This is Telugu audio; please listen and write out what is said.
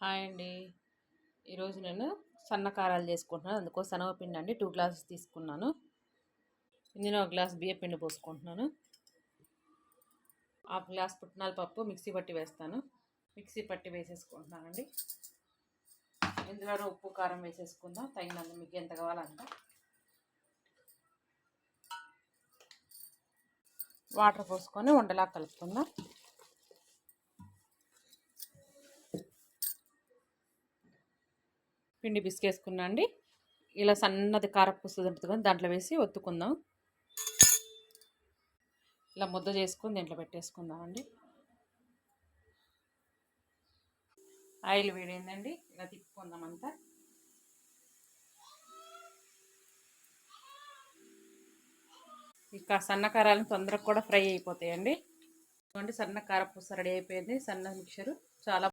హాయ్ అండి. ఈరోజు నేను సన్న కారాలు చేసుకుంటున్నాను. అందుకోసం శనగపిండి అండి 2 గ్లాసెస్ తీసుకున్నాను. ఇందులో 1 గ్లాస్ బియ్య పిండి పోసుకుంటున్నాను. 1/2 గ్లాస్ పుట్నాల పప్పు మిక్సీ పట్టి వేస్తాను. మిక్సీ పట్టి వేసేసుకుంటున్నానండి. ఇందులో ఉప్పు కారం వేసేసుకుందాం తగినంత, మీకు ఎంత కావాలంత. వాటర్ పోసుకొని వండలా కలుపుకుందాం. పిండి బిసికేసుకున్నా అండి. ఇలా సన్నది కారపూస ఉంటుంది కానీ దాంట్లో వేసి ఒత్తుకుందాం. ఇలా ముద్ద చేసుకొని దీంట్లో పెట్టేసుకుందామండి. ఆయిల్ వేడైందండి. ఇలా తిప్పుకుందాం అంతా. ఇక సన్న కారాలను తొందరగా కూడా ఫ్రై అయిపోతాయండి. సన్న కారపూస రెడీ అయిపోయింది. సన్న మిక్చరు చాలా